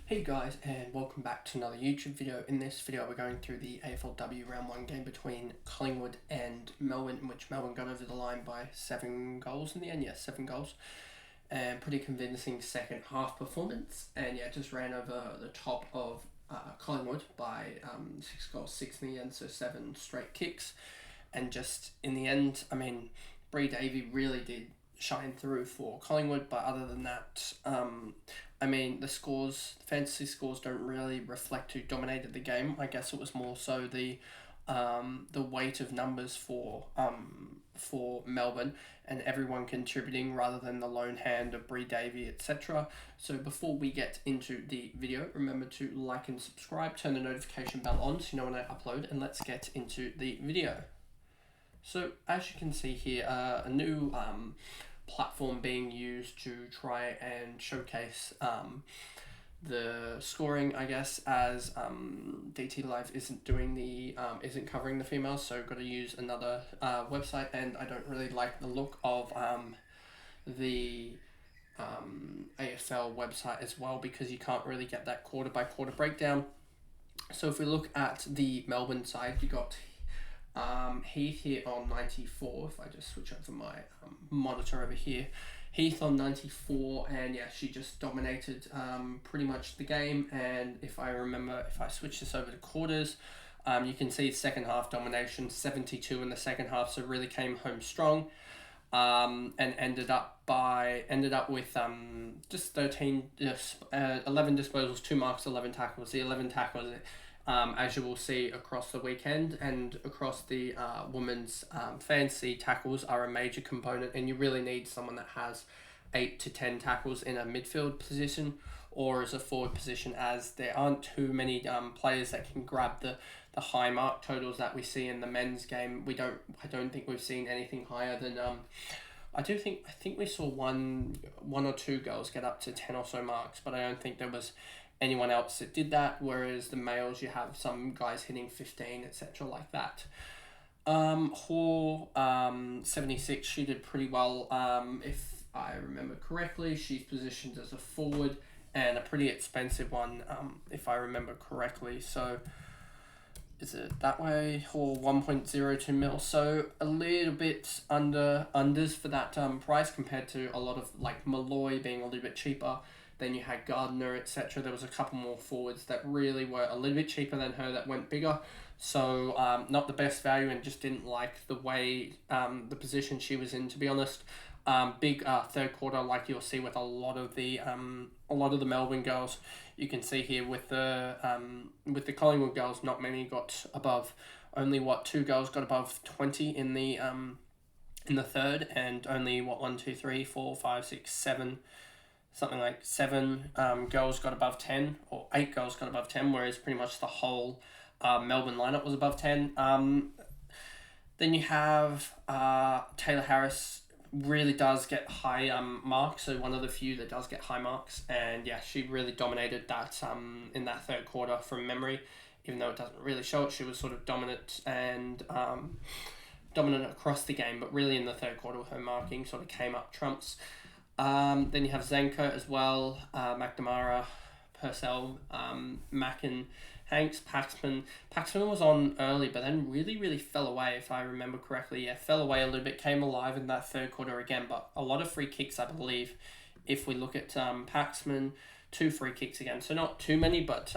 Hey guys, and welcome back to another YouTube video. In this video we're going through the AFLW round 1 game between Collingwood and Melbourne, in which Melbourne got over the line by 7 goals in the end. Yes, 7 goals. And pretty convincing second half performance, and just ran over the top of Collingwood by 6 goals, 6 in the end, so 7 straight kicks. And just in the end, Bree Davey really did shine through for Collingwood, but other than that, the fantasy scores don't really reflect who dominated the game. I guess it was more so the weight of numbers for Melbourne and everyone contributing rather than the lone hand of Bree Davey, etc. So before we get into the video, remember to like and subscribe, turn the notification bell on so you know when I upload, and let's get into the video. So as you can see here, a new platform being used to try and showcase the scoring, I guess, as DT Live isn't doing isn't covering the females, so got to use another website, and I don't really like the look of the AFL website as well, because you can't really get that quarter by quarter breakdown. So if we look at the Melbourne side, you got Heath here on 94. If I just switch over my monitor over here, Heath on 94, and she just dominated pretty much the game. And if I switch this over to quarters, you can see second half domination, 72 in the second half, so really came home strong, and ended up with just 11 disposals, 2 marks, 11 tackles. The 11 tackles, as you will see across the weekend and across the women's fantasy, tackles are a major component, and you really need someone that has 8 to 10 tackles in a midfield position or as a forward position, as there aren't too many players that can grab the high mark totals that we see in the men's game. I don't think we've seen anything higher than I think we saw one or two girls get up to 10 or so marks, but I don't think there was anyone else that did that, whereas the males, you have some guys hitting 15, etc. like that. Hall, 76, she did pretty well, if I remember correctly. She's positioned as a forward, and a pretty expensive one, if I remember correctly. So is it that way? Hall 1.02 mil, so a little bit unders for that price, compared to a lot of like Malloy being a little bit cheaper. Then you had Gardner, etc. There was a couple more forwards that really were a little bit cheaper than her that went bigger. So not the best value, and just didn't like the way the position she was in, to be honest. Big third quarter, like you'll see with a lot of the Melbourne girls. You can see here with the Collingwood girls, not many got above. Only 2 girls got above 20 in the third, and only 1, 2, 3, 4, 5, 6, 7. Something like 7 girls got above 10, or 8 girls got above 10, whereas pretty much the whole Melbourne lineup was above 10. Then you have Taylor Harris, really does get high marks, so one of the few that does get high marks, and she really dominated that in that third quarter from memory, even though it doesn't really show it. She was sort of dominant and dominant across the game, but really in the third quarter her marking sort of came up trumps. Then you have Zenko as well, McNamara, Purcell, Mackin, Hanks, Paxman. Paxman was on early, but then really fell away, if I remember correctly. Fell away a little bit, came alive in that third quarter again, but a lot of free kicks, I believe. If we look at Paxman, 2 free kicks again. So not too many, but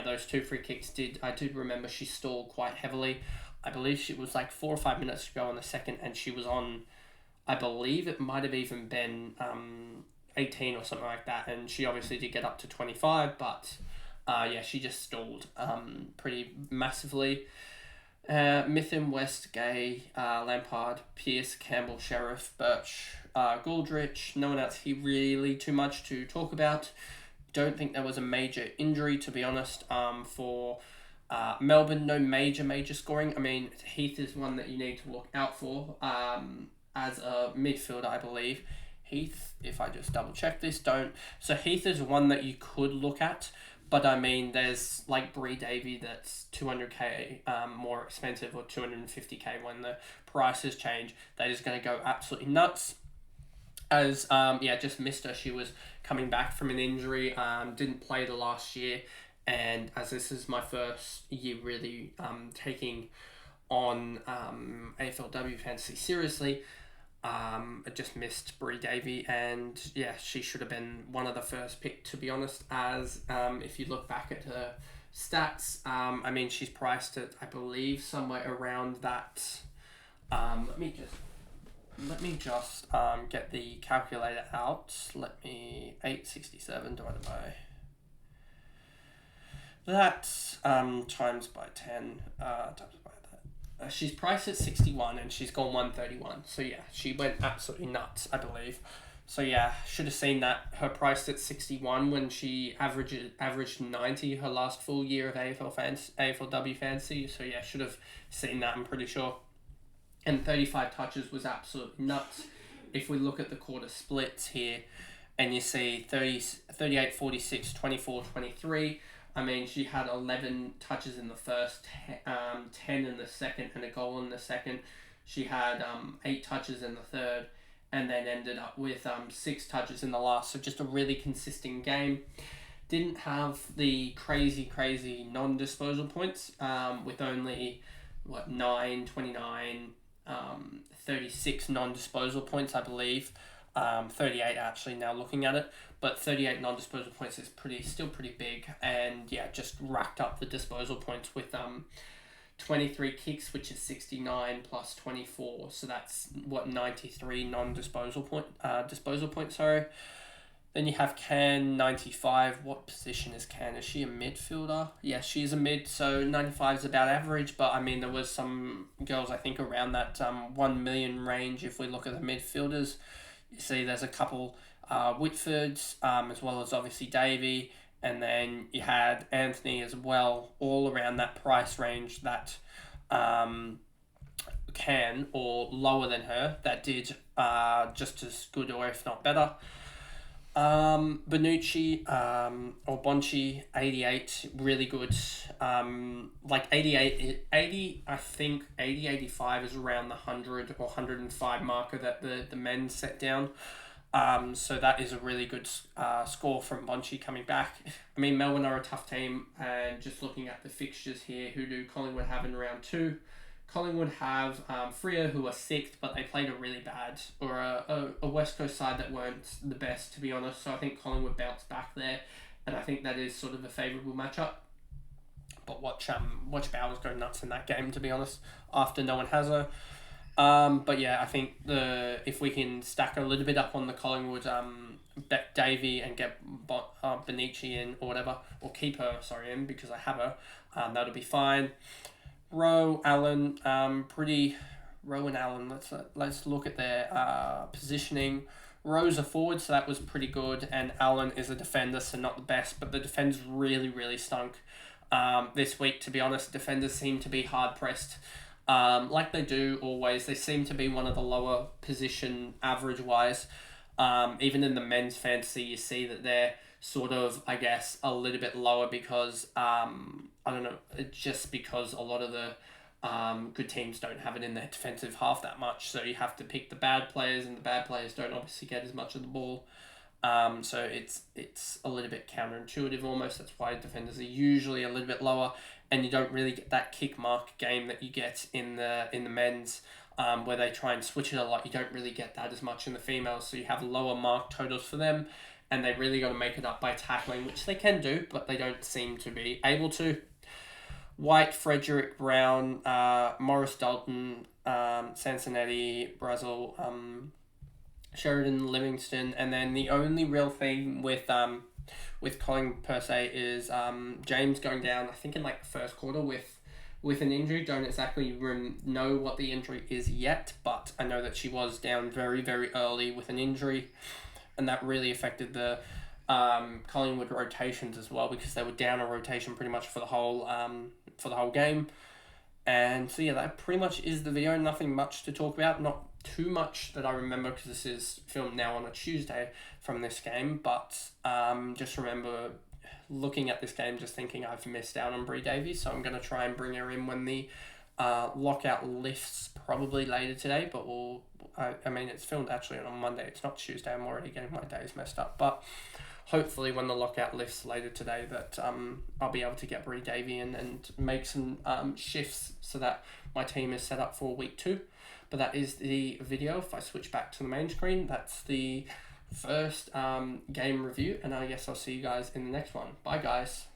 those 2 free kicks I did remember she stalled quite heavily. I believe she was like 4 or 5 minutes to go in the second, and she was on, I believe it might have even been 18 or something like that, and she obviously did get up to 25, but she just stalled pretty massively. Mitham, West, Gay, Lampard, Pearce, Campbell, Sheriff, Birch, Goldrich. No one else here really too much to talk about. Don't think there was a major injury, to be honest, for Melbourne. No major scoring. Heath is one that you need to look out for as a midfielder, I believe. Heath, if I just double check this, so Heath is one that you could look at, but there's like Bree Davey that's 200k more expensive, or 250k when the prices change. They're just going to go absolutely nuts. as just missed her. She was coming back from an injury, didn't play the last year, and as this is my first year really taking on AFLW fantasy seriously, I just missed Brie Davey, and yeah, she should have been one of the first pick, to be honest. As if you look back at her stats, I mean, she's priced at, I believe, somewhere around that. Let me just get the calculator out. 867 divided by that times by 10 times by that. She's priced at 61 and she's gone 131. So yeah, she went absolutely nuts, I believe. So yeah, should have seen that. Her price at 61 when she averaged 90 her last full year of AFLW fantasy. So yeah, should have seen that, I'm pretty sure. And 35 touches was absolutely nuts. If we look at the quarter splits here, and you see 38, 46, 24, 23. I mean, she had 11 touches in the first, 10 in the second, and a goal in the second. She had 8 touches in the third, and then ended up with 6 touches in the last. So just a really consistent game. Didn't have the crazy non-disposal points with only 9, 29, 36 non-disposal points, I believe. 38 actually now looking at it, but 38 non-disposal points is still pretty big, and yeah, just racked up the disposal points with 23 kicks, which is 69 plus 24, so that's 93 non-disposal disposal points. Sorry. Then you have Can 95. What position is Can? Is she a midfielder? Yeah, she's a mid, so 95 is about average, but I mean, there was some girls, I think, around that 1 million range. If we look at the midfielders, you see there's a couple Whitfords, as well as obviously Davey, and then you had Anthony as well, all around that price range that Can, or lower than her, that did just as good or if not better. Bonucci, or Bonchi, 88, really good. 80, I think 85 is around the 100 or 105 marker that the men set down. So that is a really good score from Bonchi coming back. I mean, Melbourne are a tough team, and just looking at the fixtures here, who do Collingwood have in round 2? Collingwood have Freo, who are 6th, but they played a really bad, or a West Coast side that weren't the best, to be honest. So I think Collingwood bounced back there, and I think that is sort of a favourable matchup. But watch Bowers go nuts in that game, to be honest, after no one has her. But yeah, I think if we can stack a little bit up on the Collingwood Davey and get Benici in or whatever, or keep her in because I have her, that'll be fine. Rowe, Allen, Rowe and Allen. Let's look at their positioning. Rowe's a forward, so that was pretty good, and Allen is a defender, so not the best, but the defenders really stunk this week. To be honest, defenders seem to be hard pressed, like they do always. They seem to be one of the lower position average wise. Even in the men's fantasy, you see that they're sort of, I guess, a little bit lower because, I don't know, just because a lot of the good teams don't have it in their defensive half that much. So you have to pick the bad players, and the bad players don't obviously get as much of the ball. So it's a little bit counterintuitive almost. That's why defenders are usually a little bit lower, and you don't really get that kick mark game that you get in the men's, where they try and switch it a lot. You don't really get that as much in the females, so you have lower mark totals for them, and they really got to make it up by tackling, which they can do, but they don't seem to be able to. White, Frederick, Brown, Morris, Dalton, Sansonetti, Brazel, Sheridan, Livingston, and then the only real thing with Collingwood per se is James going down, I think in like the first quarter with an injury. Don't exactly know what the injury is yet, but I know that she was down very early with an injury, and that really affected the Collingwood rotations as well, because they were down a rotation pretty much for the whole game. And so yeah, that pretty much is the video. Nothing much to talk about. Not too much that I remember, because this is filmed now on a Tuesday from this game. But just remember looking at this game, just thinking I've missed out on Brie Davies, so I'm going to try and bring her in when the Lockout lifts probably later today, but I mean, it's filmed actually on Monday. It's not Tuesday. I'm already getting my days messed up. But hopefully when the lockout lifts later today that I'll be able to get Bree Davey in and make some shifts so that my team is set up for week 2. But that is the video. If I switch back to the main screen, that's the first game review, and I guess I'll see you guys in the next one. Bye guys.